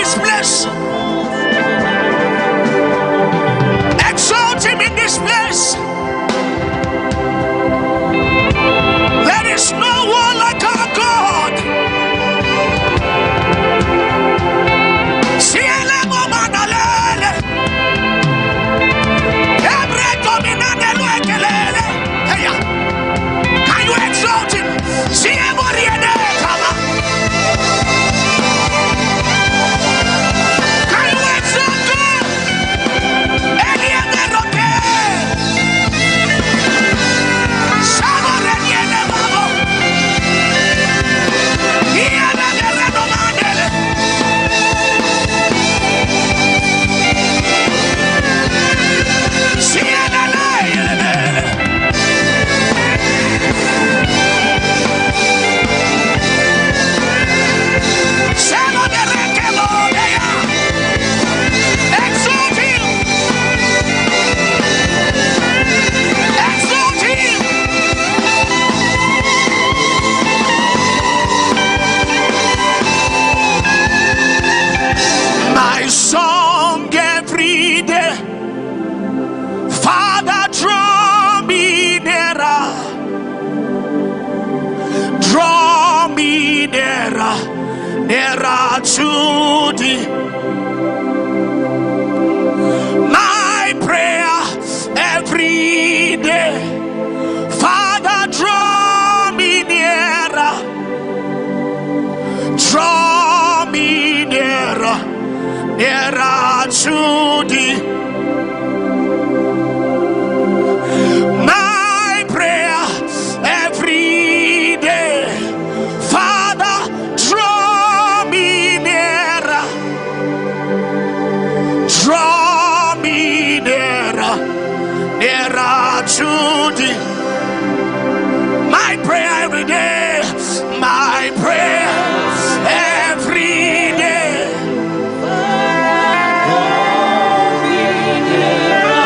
this place. Exalt him in this place. There is no one like our God. Can you exalt him? nearer to thee. My prayer every day, Father, draw me nearer, draw me nearer, nearer to thee. My prayer every day, Father, draw me nearer, draw me nearer, nearer to thee. My prayer every day, my prayer every day.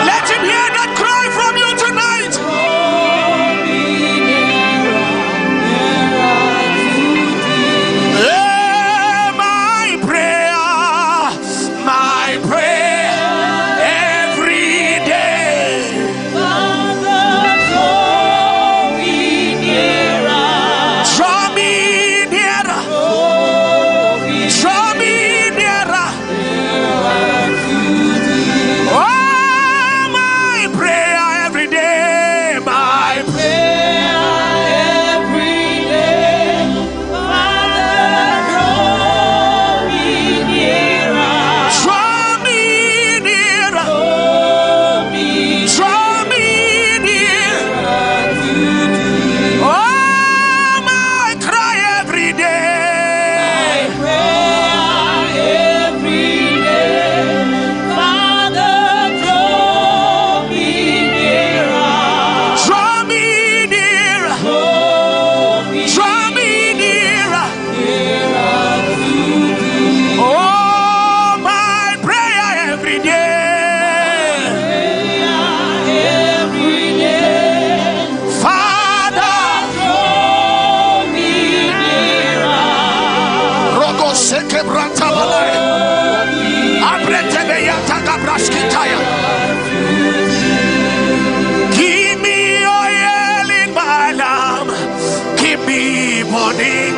Let him hear that cry from you tonight. My prayer every day. Draw me nearer, draw me nearer. Oh, my prayer every day, my draw me nearer, draw me nearer. Oh, my cry every day. Draw me nearer, draw me nearer. Oh, my prayer every day. Father, Rogo seke branta balai. Abrete beyata gabrashkitaya. Give me oil in my lamp, keep me burning.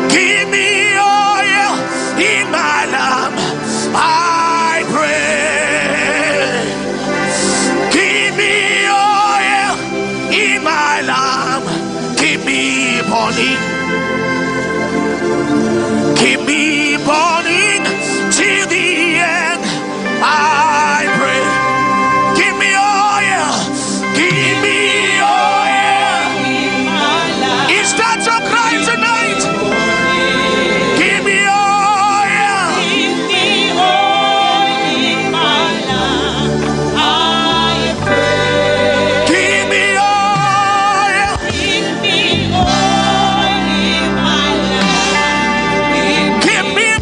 Give me oil in my lamp, I pray. Give me oil in my lamp, keep me burning. Keep me burning till the end, I pray. Give me oil, give me oil. Is that your cry tonight? Give me oil. Give me oil. Give me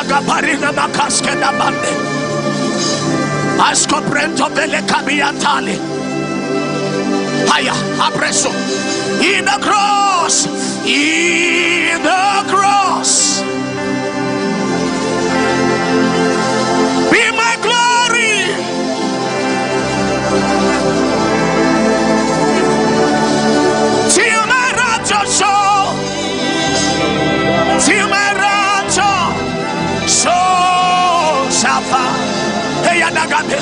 Gaparina Makaske da Bande. Asco Brento Bele Cabiatali. Haya, apresso. In the cross. In the cross. Be my glory. Till my rapture show. Till my rapture show. Safa. Hey, Adagabe.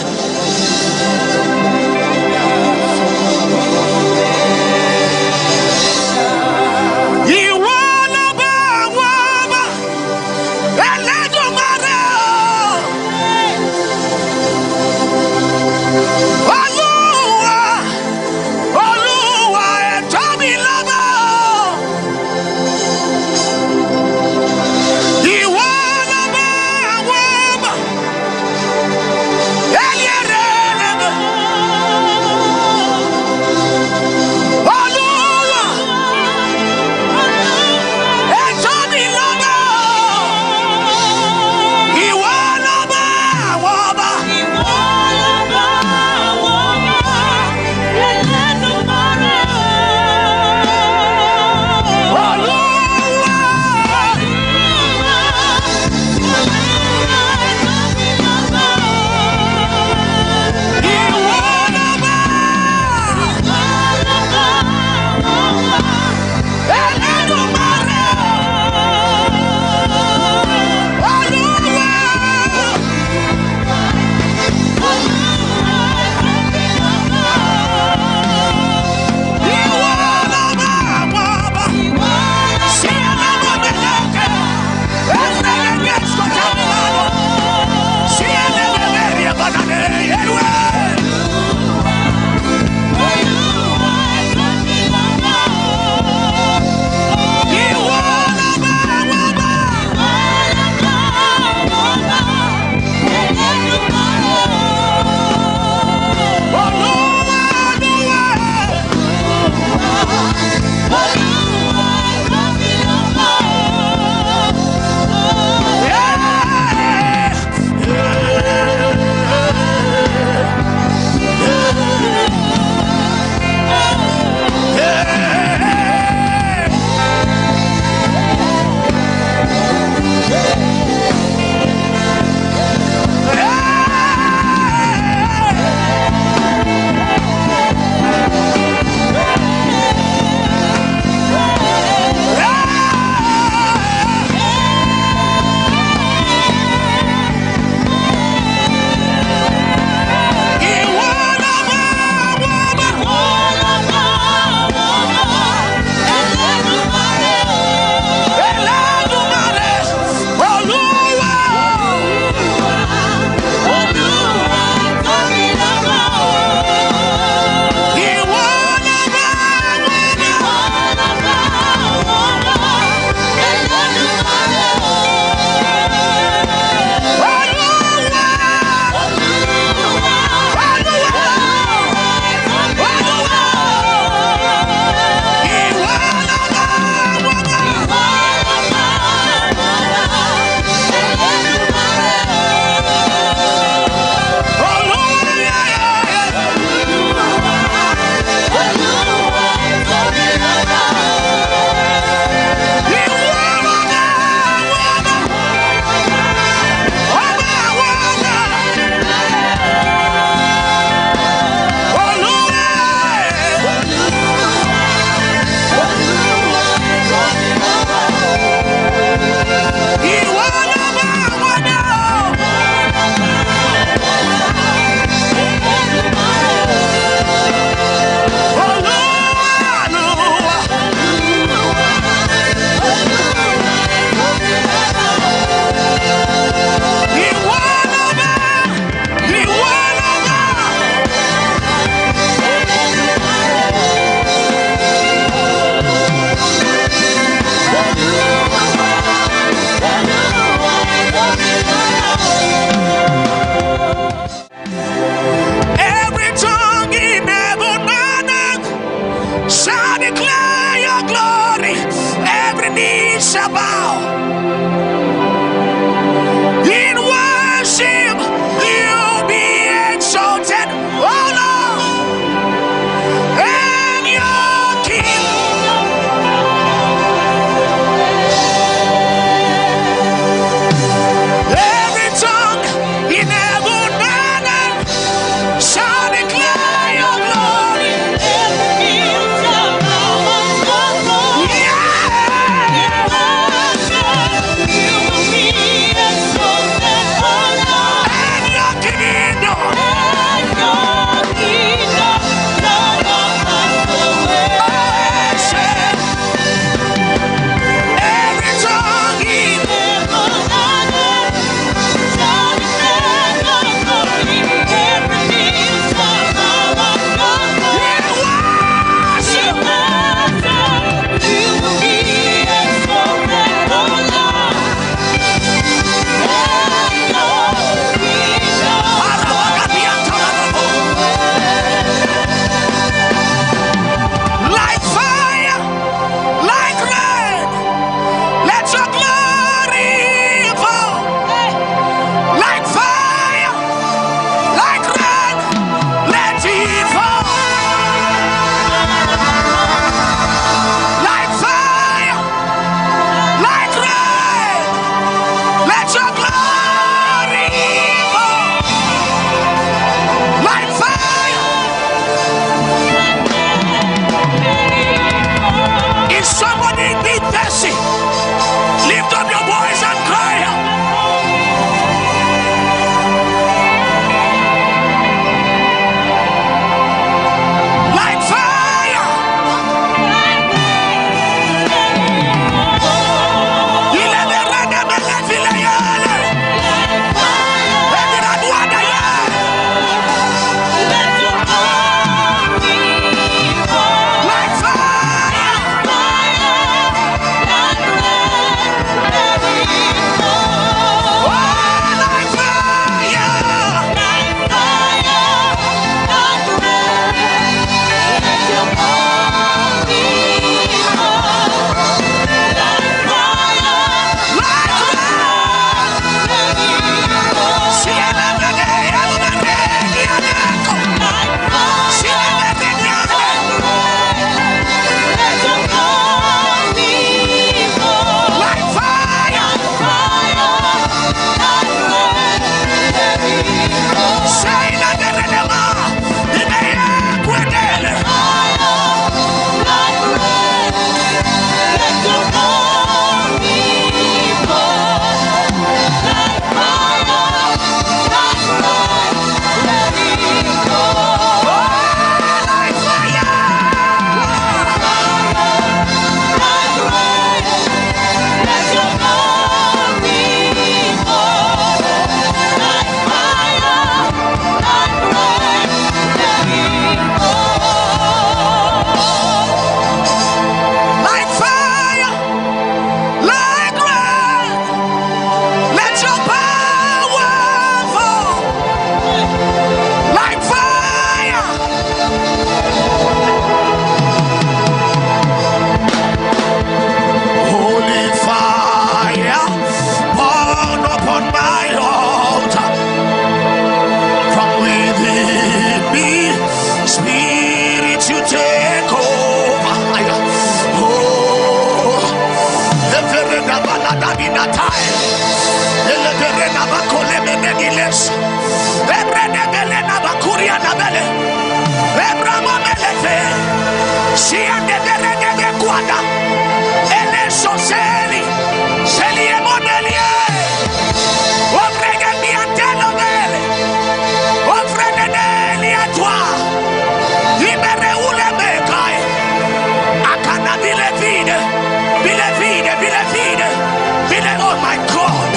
Oh my God,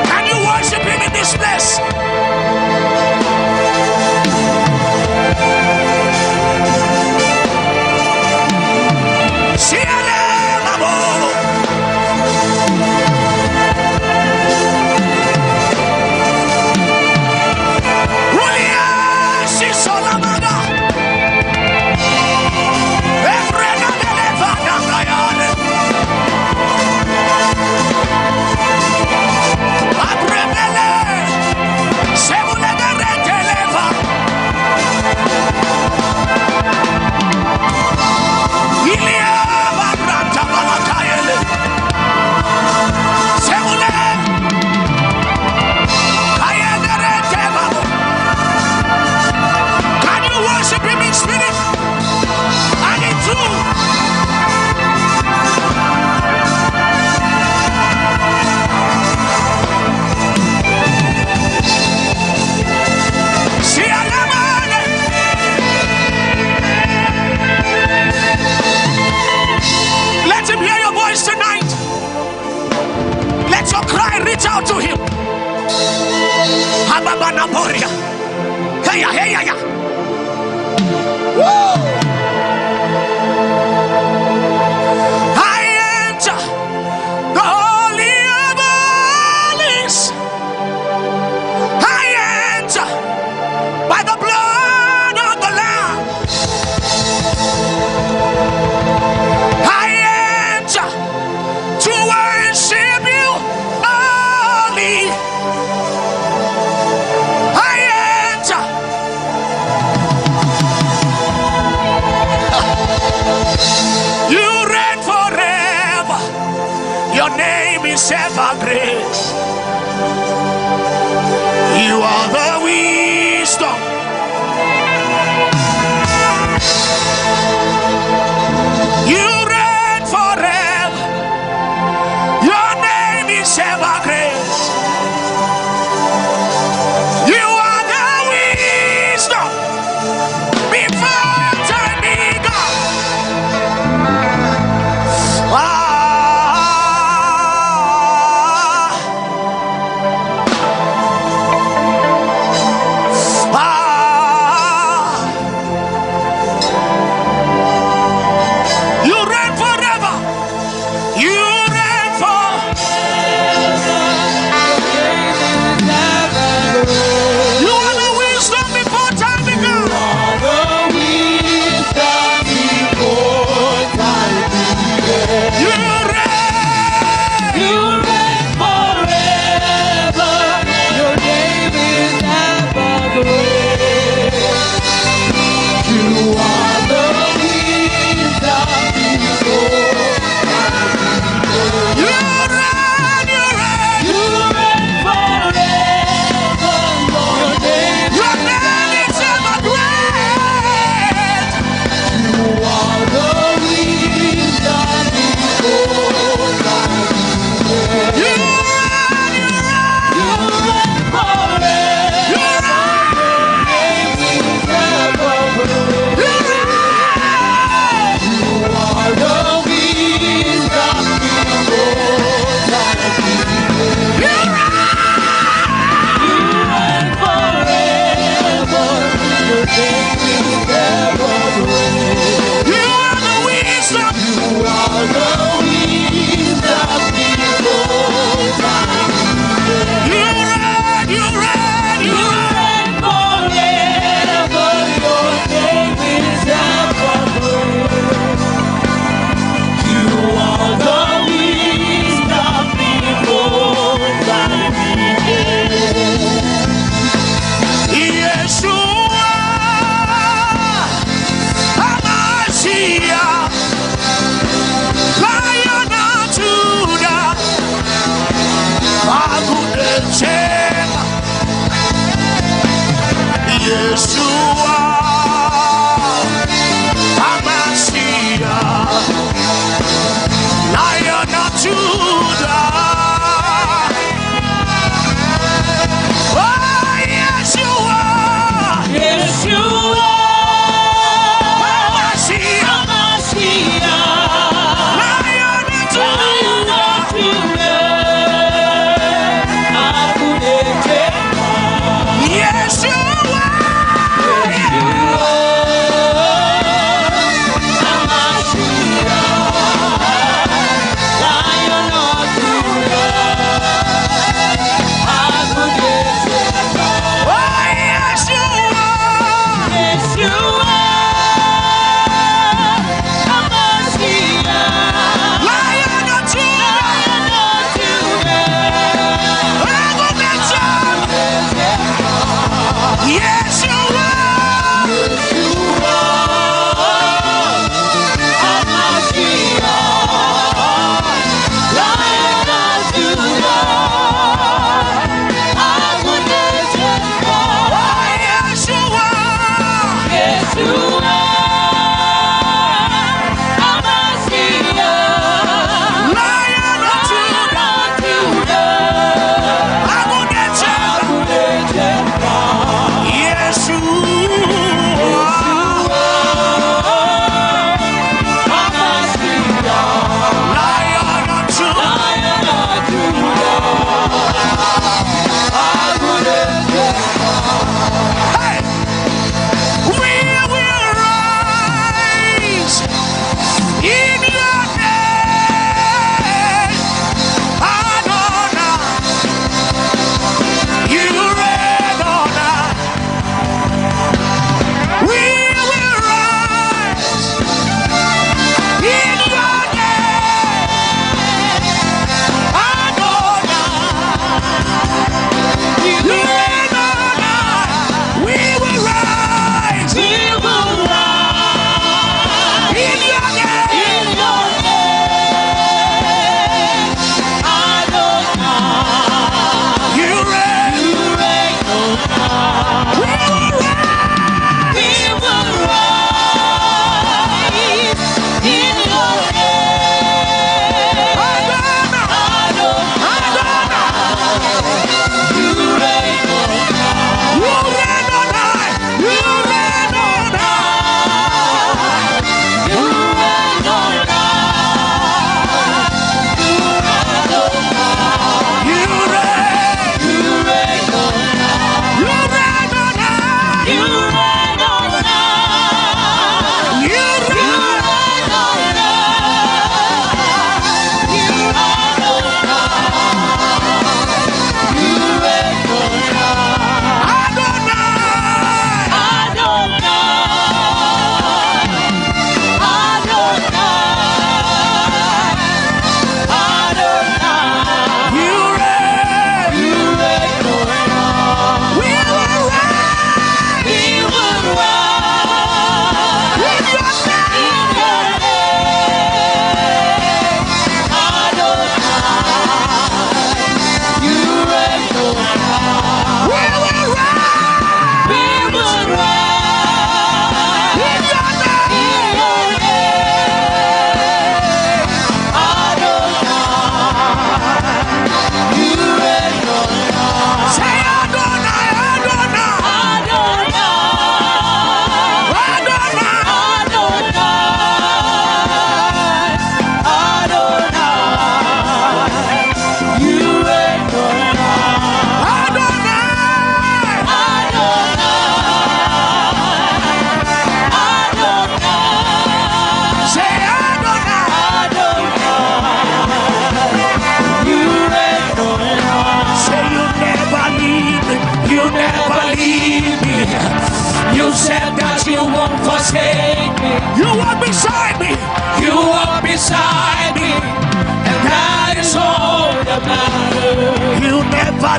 can you worship him in this place? You are the wisdom. You reign forever. Your name is ever great. You are the wisdom before time began.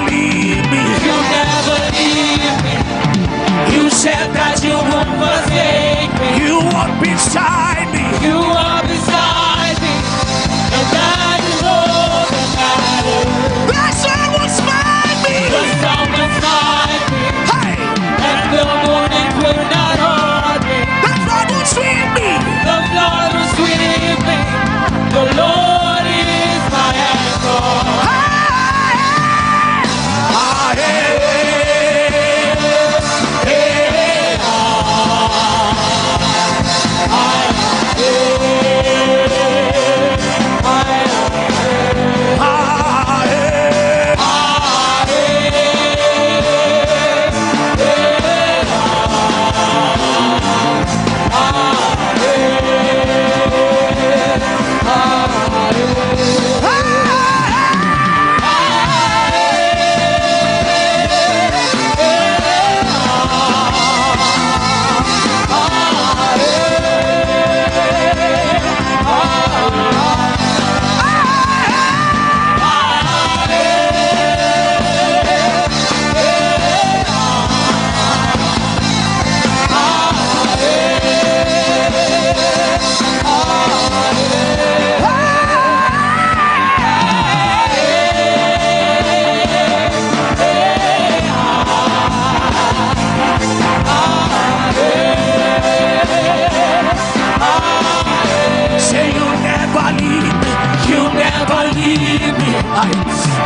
leave me. You never leave me. You said that you won't forsake me. You walk beside me. You are beside me, and that is all that matters. The sun will smite me. The sun will smite me, Hey, and the morning will not hurt me. the flood will sweep me. The Lord will sweep me. The Lord is my anchor.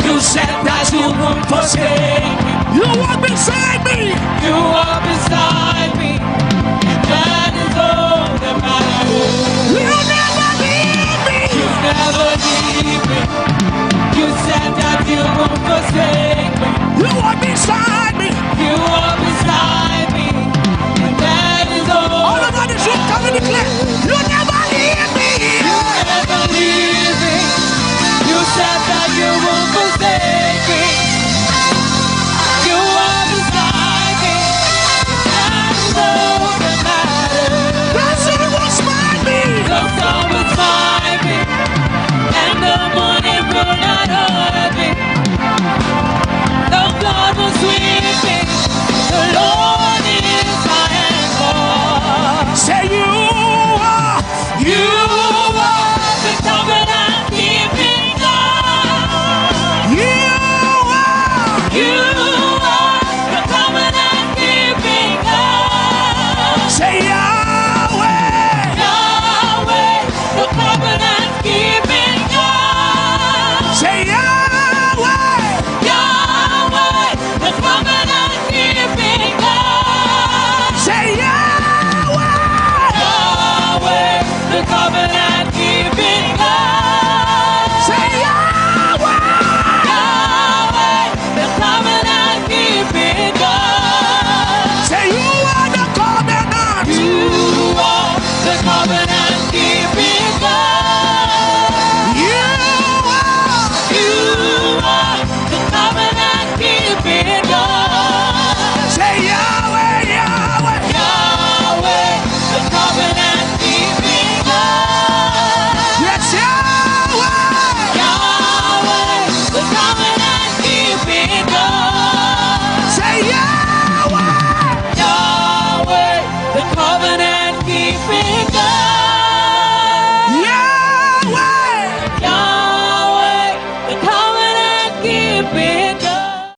You said that you won't forsake me. You walk beside me. You are beside me, and that is all that matters. You never leave me. You never leave me.